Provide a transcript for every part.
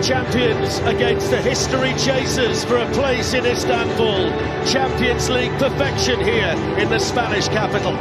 champions against the history chasers for a place in Istanbul. Champions League perfection here in the Spanish capital.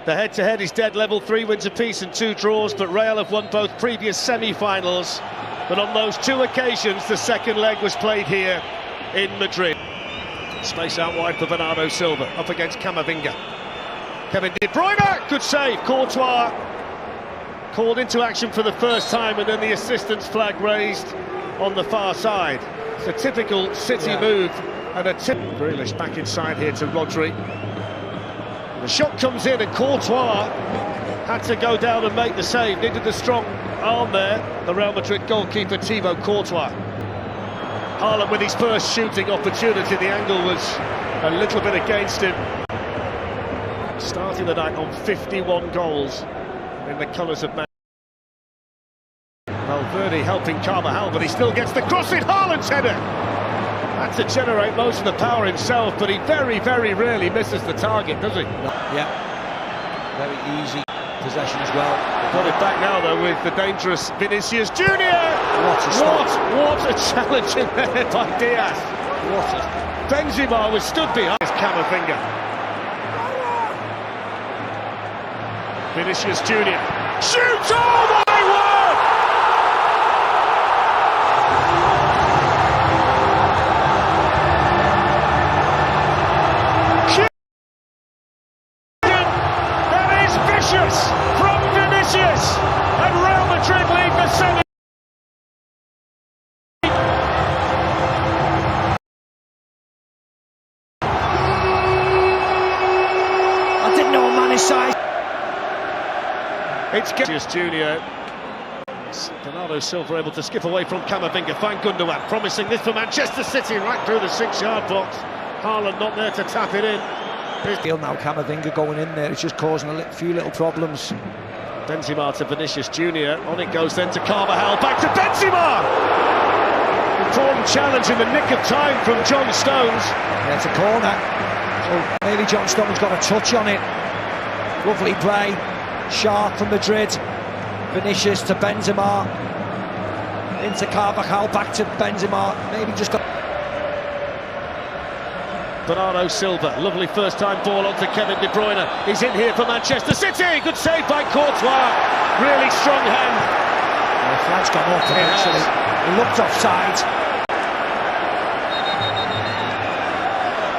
The head-to-head is dead level, 3 wins apiece and 2 draws, but Real have won both previous semi-finals. But on those 2 occasions, the second leg was played here in Madrid. Space out wide for Bernardo Silva, up against Camavinga. Kevin De Bruyne, good save. Courtois called into action for the first time, and then the assistance flag raised on the far side. It's a typical City move, and a Grealish back inside here to Rodri. The shot comes in and Courtois had to go down and make the save. Needed the strong arm there, the Real Madrid goalkeeper Thibaut Courtois. Haaland with his first shooting opportunity. The angle was a little bit against him. Starting the night on 51 goals in the colours of Man. Valverde helping Carvajal, but he still gets the cross in. Haaland's header! Had to generate most of the power himself, but he very, very rarely misses the target, does he? Yeah, very easy possession as well. Got it back now, though, with the dangerous Vinicius Junior. What a challenge in there by Diaz. Benzema was stood behind Camavinga. Vinicius Junior shoots! Oh my word! From Vinicius, and Real Madrid lead the semi. I didn't know a man his size. It's Vinicius Junior. Bernardo Silva able to skip away from Camavinga, find Gundogan, promising this for Manchester City right through the 6-yard box. Haaland not there to tap it in. Now Camavinga going in there, it's just causing a few little problems. Benzema to Vinicius Junior, on it goes then to Carvajal, back to Benzema! Important challenge in the nick of time from John Stones. Yeah, it's a corner, so maybe John Stones got a touch on it. Lovely play, sharp from Madrid. Vinicius to Benzema, into Carvajal, back to Benzema, maybe just got... Bernardo Silva, lovely first-time ball onto Kevin De Bruyne. He's in here for Manchester City. Good save by Courtois. Really strong hand. The flag's gone off eventually. He looked offside.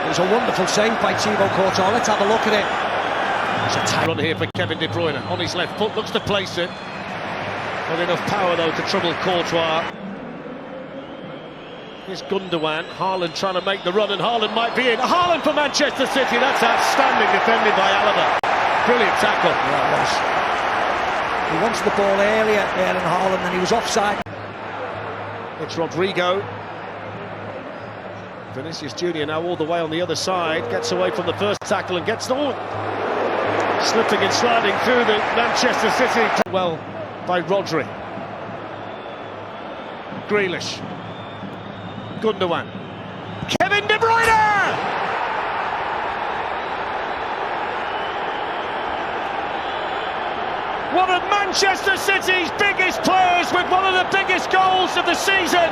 It was a wonderful save by Thibaut Courtois. Let's have a look at it. It's a tight run here for Kevin De Bruyne. On his left foot, looks to place it. Not enough power though to trouble Courtois. Here's Gundogan, Haaland trying to make the run, and Haaland might be in. Haaland for Manchester City, that's outstanding defending by Alaba. Brilliant tackle. Yeah, it was. He wanted the ball earlier, Erling Haaland, and he was offside. It's Rodrigo. Vinicius Junior now all the way on the other side, gets away from the first tackle and gets the... Slipping and sliding through the Manchester City. Well, by Rodri. Grealish. Gundogan. Kevin De Bruyne! One of Manchester City's biggest players with one of the biggest goals of the season.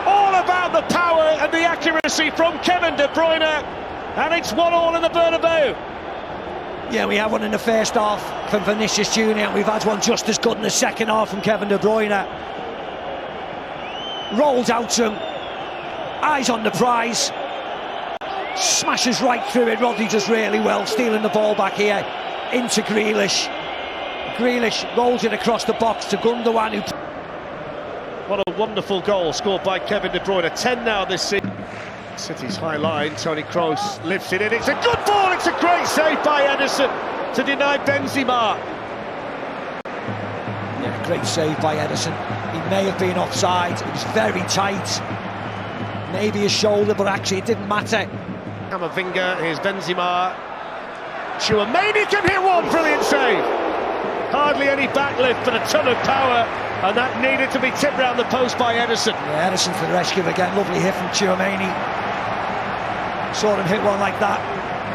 All about the power and the accuracy from Kevin De Bruyne. And it's 1-1 in the Bernabeu. Yeah, we had one in the first half from Vinicius Junior, and we've had one just as good in the second half from Kevin De Bruyne. Rolls out to him, eyes on the prize, smashes right through it. Rodri does really well, stealing the ball back here into Grealish. Grealish rolls it across the box to Gundogan. What a wonderful goal scored by Kevin De Bruyne. 10 now this season. City's high line, Toni Kroos lifts it in. It's a good ball, it's a great save by Ederson to deny Benzema. Yeah, great save by Ederson. He may have been offside, it was very tight. Maybe his shoulder, but actually it didn't matter. Camavinga, here's Benzema. Chouameni can hit one, brilliant save. Hardly any backlift, but a ton of power, and that needed to be tipped round the post by Ederson. Yeah, Ederson for the rescue again. Lovely hit from Tchouaméni. Saw him hit one like that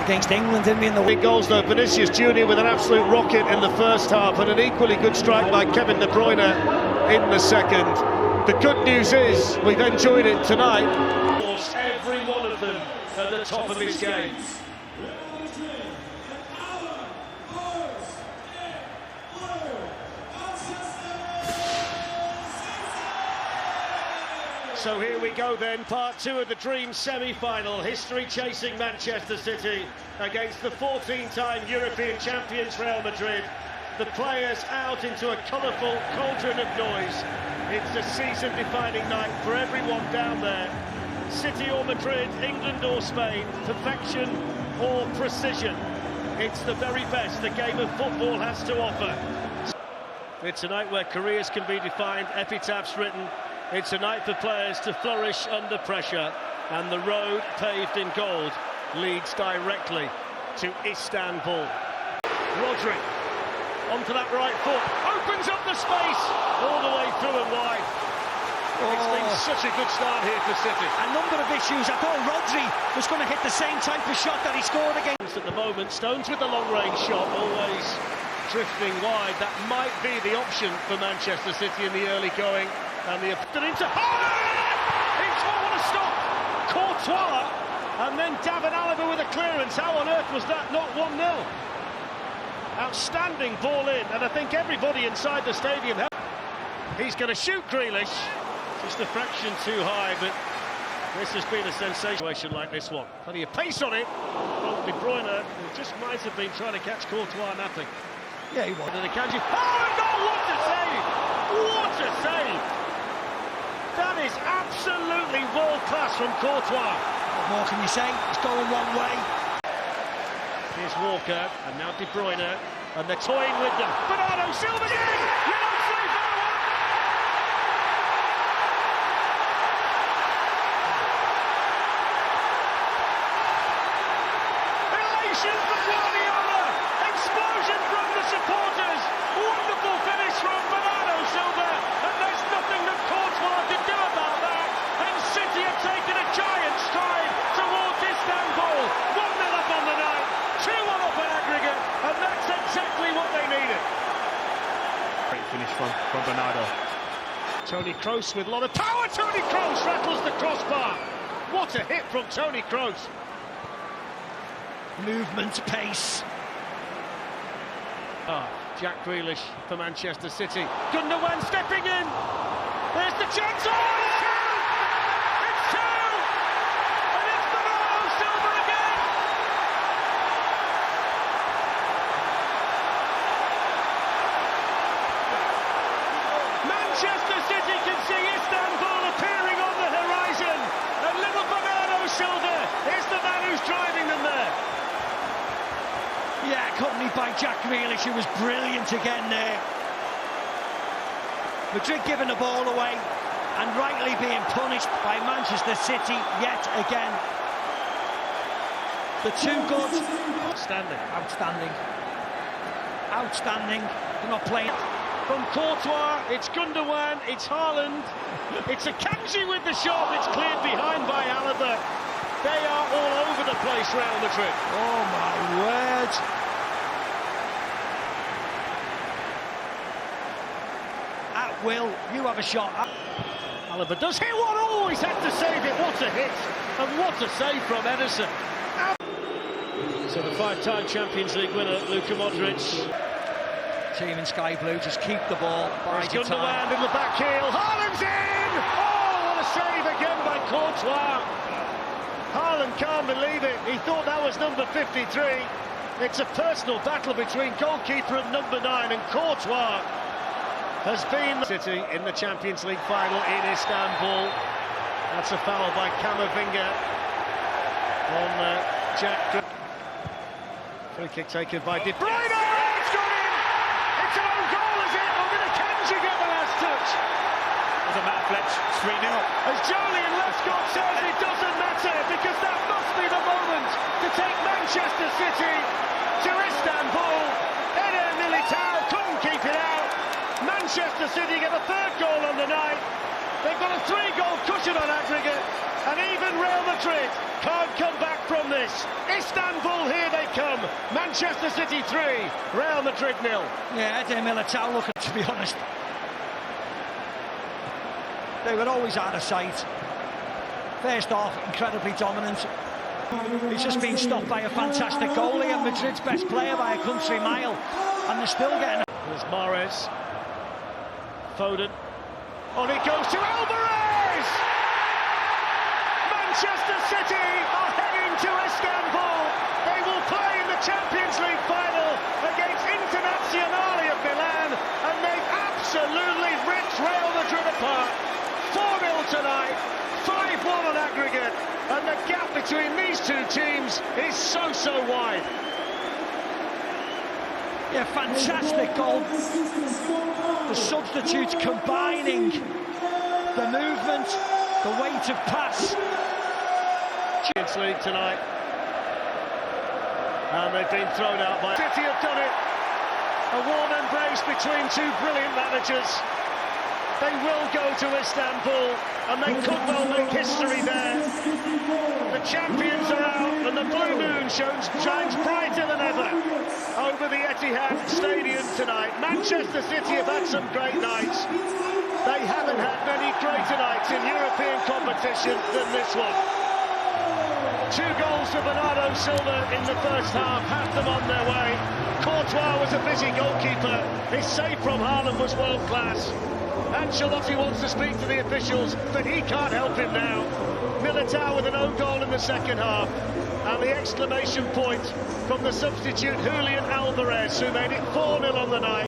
against England, didn't we? In the big goals though. Vinicius Junior with an absolute rocket in the first half, and an equally good strike by Kevin De Bruyne in the second. The good news is we've enjoyed it tonight. Every one of them at the top of his game. So here we go then, part two of the Dream semi-final. History-chasing Manchester City against the 14-time European champions Real Madrid. The players out into a colourful cauldron of noise. It's a season-defining night for everyone down there. City or Madrid, England or Spain, perfection or precision. It's the very best the game of football has to offer. It's a night where careers can be defined, epitaphs written. It's a night for players to flourish under pressure, and the road paved in gold leads directly to Istanbul. Rodri onto that right foot, opens up the space all the way through and wide. It's been such a good start here for City. A number of issues. I thought Rodri was going to hit the same type of shot that he scored against. At the moment, Stones with the long-range shot, always drifting wide. That might be the option for Manchester City in the early going. And the into it's what a stop! Courtois, and then David Alaba with a clearance. How on earth was that not 1-0? Outstanding ball in, and I think everybody inside the stadium. He's going to shoot Grealish. Just a fraction too high, but this has been a sensation like this one. Plenty of pace on it from De Bruyne, who just might have been trying to catch Courtois napping. Yeah, he was. And the Kanji. Oh no! What a save! What a save! That is absolutely world class from Courtois. What more can you say? It's going one way. Here's Walker, and now De Bruyne, and they're toying with them. Bernardo Silva again! You don't say that one! Elation for Guardiola! Explosion from the supporters! Wonderful finish from Bernardo Silva! And there's nothing that Courtois can do about that! And City have taken a giant stride towards Istanbul! 1-0 up on the night! 2-1 up at aggregate, and that's exactly what they needed. Great finish from Bernardo. Toni Kroos with a lot of power. Toni Kroos rattles the crossbar. What a hit from Toni Kroos. Movement, pace. Jack Grealish for Manchester City. Gundogan stepping in. There's the chance. Oh, it's two! It's two! And it's Bernardo Silva again! Manchester City can see Istanbul appearing on the horizon, and little Bernardo Silva is the man who's driving them there. Yeah, accompanied by Jack Grealish, who was brilliant again there. Madrid giving the ball away and rightly being punished by Manchester City yet again. The too good. Outstanding. Outstanding. Outstanding. They're not playing. From Courtois, it's Gundogan, it's Haaland, it's Akanji with the shot, it's cleared behind by Alaba. They are all over the place, Real Madrid. Oh my word. At will, you have a shot. Alaba does hit one, always had to save it. What a hit, and what a save from Ederson. So the five-time Champions League winner, Luka Modric. Team in sky blue, just keep the ball. Bide your time. Gundogan in the back heel. Haaland's in! Oh, what a save again by Courtois. Haaland can't believe it. He thought that was number 53. It's a personal battle between goalkeeper and number 9, and Courtois has been City in the Champions League final in Istanbul. That's a foul by Camavinga on Jack. Free kick taken by De Bruyne. It's gone in. It's an own goal, is it? Or did Akanji get the last touch? There's a Matt Fletch, 3-0. As Julian Lescott says, it doesn't matter, because that must be the moment to take Manchester City to Istanbul. Eder Militao couldn't can't keep it out. Manchester City get a third goal on the night. They've got a 3-goal cushion on aggregate, and even Real Madrid can't come back from this. Istanbul, here they come. Manchester City 3, Real Madrid 0. Yeah, Eder Militao looking, to be honest. They were always out of sight. First half, incredibly dominant. He's just been stopped by a fantastic goalie and Madrid's best player by a country mile, and they're still getting... There's Mahrez. Foden. On it goes to Alvarez! Manchester City are heading to Istanbul. They will play in the Champions League final against Internazionale of Milan, and they've absolutely ripped Real Madrid apart. 4-0 tonight, 5-1 on aggregate, and the gap between these two teams is so wide. Yeah, fantastic goal. The substitutes combining the movement, the weight of pass. Champions League tonight, and they've been thrown out by City. Have done it. A warm embrace between two brilliant managers. They will go to Istanbul, and they could well make history there. The champions are out, and the blue moon shines brighter than ever over the Etihad Stadium tonight. Manchester City have had some great nights. They haven't had many greater nights in European competition than this one. 2 goals for Bernardo Silva in the first half, had them on their way. Courtois was a busy goalkeeper. His save from Haaland was world class. Ancelotti wants to speak to the officials, but he can't help him now. Militao with an own goal in the second half, and the exclamation point from the substitute Julian Alvarez, who made it 4-0 on the night.